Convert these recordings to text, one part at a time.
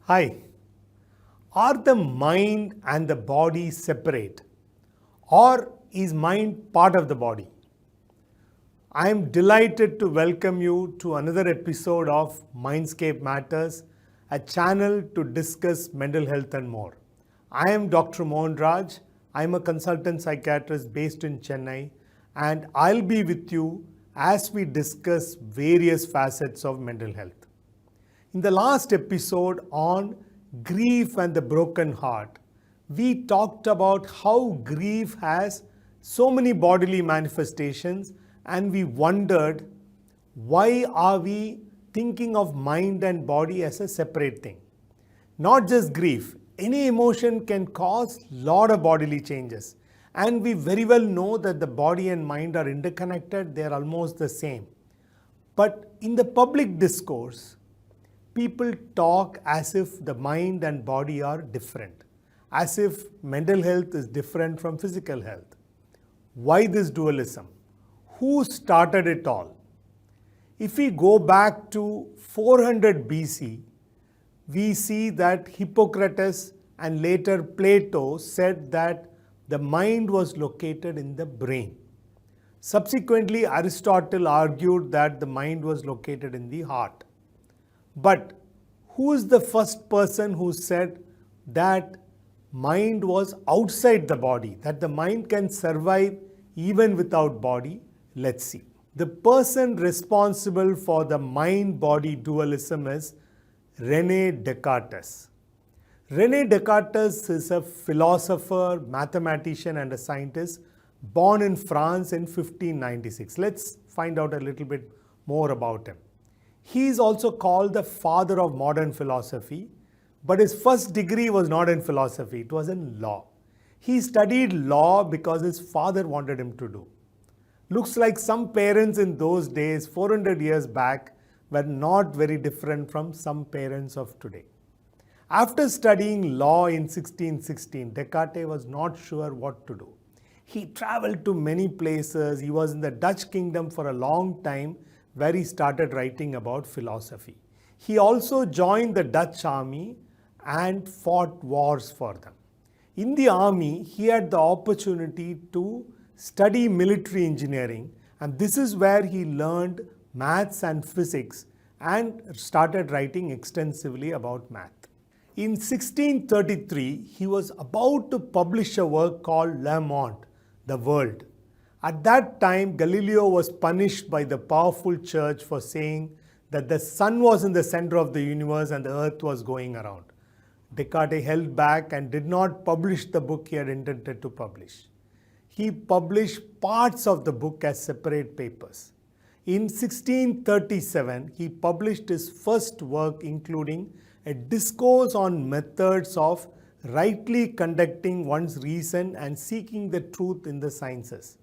Hi. Are the mind and the body separate? Or is mind part of the body? I am delighted to welcome you to another episode of Mindscape Matters, a channel to discuss mental health and more. I am Dr. Mohan Raj. I am a consultant psychiatrist based in Chennai, and I'll be with you as we discuss various facets of mental health. In the last episode on grief and the broken heart, we talked about how grief has so many bodily manifestations, and we wondered why are we thinking of mind and body as a separate thing. Not just grief, any emotion can cause a lot of bodily changes, and we very well know that the body and mind are interconnected, they are almost the same. But in the public discourse, people talk as if the mind and body are different, as if mental health is different from physical health. Why this dualism? Who started it all? If we go back to 400 BC, we see that Hippocrates and later Plato said that the mind was located in the brain. Subsequently, Aristotle argued that the mind was located in the heart. But who is the first person who said that mind was outside the body, that the mind can survive even without body? Let's see. The person responsible for the mind-body dualism is Rene Decartes. Rene Decartes is a philosopher, mathematician, and a scientist born in France in 1596. Let's find out a little bit more about him. He is also called the father of modern philosophy, but his first degree was not in philosophy, it was in law. He studied law because his father wanted him to do. Looks like some parents in those days, 400 years back, were not very different from some parents of today. After studying law in 1616, Descartes was not sure what to do. He traveled to many places. He was in the Dutch kingdom for a long time, where he started writing about philosophy. He also joined the Dutch army and fought wars for them. In the army, he had the opportunity to study military engineering, and this is where he learned maths and physics and started writing extensively about math. In 1633, he was about to publish a work called Le Monde, the World. At that time, Galileo was punished by the powerful church for saying that the sun was in the center of the universe and the earth was going around. Descartes held back and did not publish the book he had intended to publish. He published parts of the book as separate papers. In 1637, he published his first work, including a discourse on methods of rightly conducting one's reason and seeking the truth in the sciences.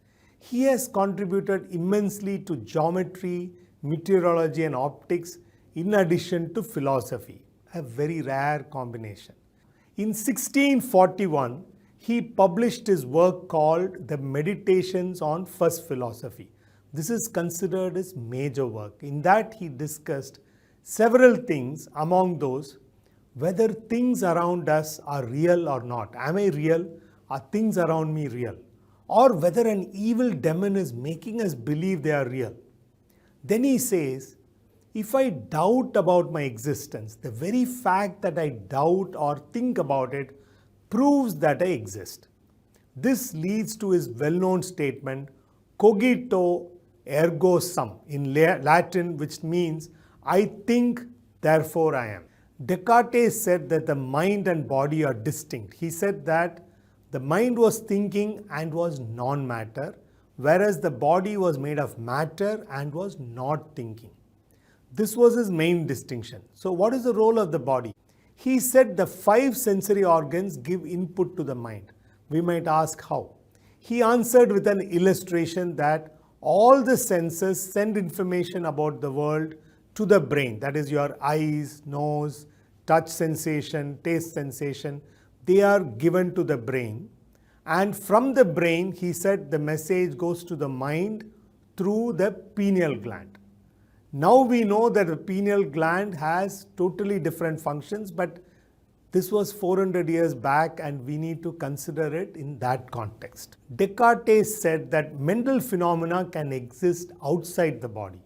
He has contributed immensely to geometry, meteorology, and optics, in addition to philosophy, a very rare combination. In 1641, he published his work called The Meditations on First Philosophy. This is considered his major work. In that, he discussed several things, among those, whether things around us are real or not. Am I real? Are things around me real? Or whether an evil demon is making us believe they are real. Then he says, if I doubt about my existence, the very fact that I doubt or think about it proves that I exist. This leads to his well-known statement, cogito ergo sum, in Latin, which means I think, therefore I am. Descartes said that the mind and body are distinct. He said that the mind was thinking and was non-matter, whereas the body was made of matter and was not thinking. This was his main distinction. So what is the role of the body? He said the 5 sensory organs give input to the mind. We might ask how. He answered with an illustration that all the senses send information about the world to the brain. That is your eyes, nose, touch sensation, taste sensation. They are given to the brain, and from the brain, he said, the message goes to the mind through the pineal gland. Now we know that the pineal gland has totally different functions, but This was 400 years back, and we need to consider it in that context. Descartes said that mental phenomena can exist outside the body.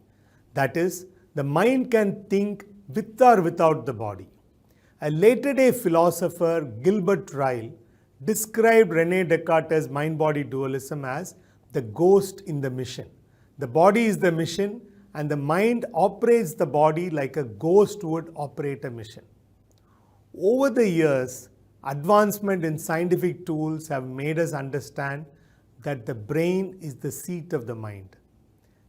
That is, the mind can think with or without the body. A later-day philosopher, Gilbert Ryle, described Rene Descartes' mind-body dualism as the ghost in the mission. The body is the mission, and the mind operates the body like a ghost would operate a mission. Over the years, advancement in scientific tools have made us understand that the brain is the seat of the mind.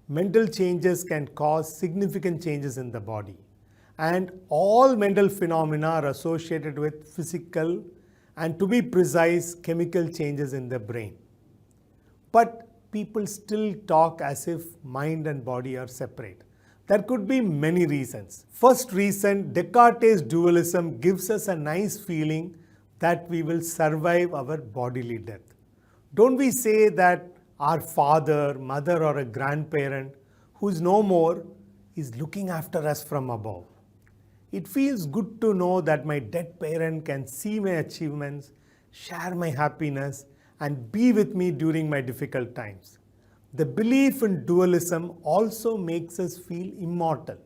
Mental changes can cause significant changes in the body, and all mental phenomena are associated with physical and, to be precise, chemical changes in the brain. But people still talk as if mind and body are separate. There could be many reasons. First reason, Descartes' dualism gives us a nice feeling that we will survive our bodily death. Don't we say that our father, mother, or a grandparent who is no more is looking after us from above? It feels good to know that my dead parent can see my achievements, share my happiness, and be with me during my difficult times. The belief in dualism also makes us feel immortal.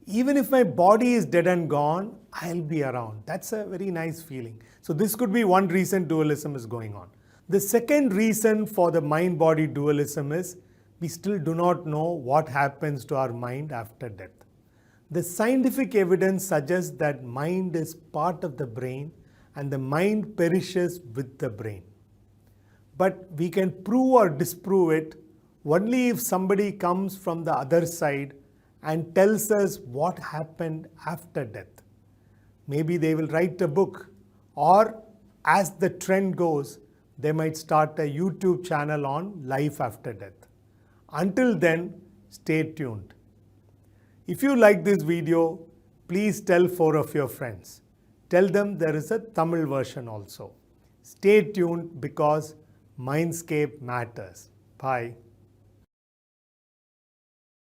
Even if my body is dead and gone, I'll be around. That's a very nice feeling. So this could be one reason dualism is going on. The second reason for the mind-body dualism is we still do not know what happens to our mind after death. The scientific evidence suggests that mind is part of the brain and the mind perishes with the brain. But we can prove or disprove it only if somebody comes from the other side and tells us what happened after death. Maybe they will write a book, or as the trend goes, they might start a YouTube channel on life after death. Until then, stay tuned. If you like this video, please tell 4 of your friends. Tell them there is a Tamil version also. Stay tuned because Mindscape matters. Bye.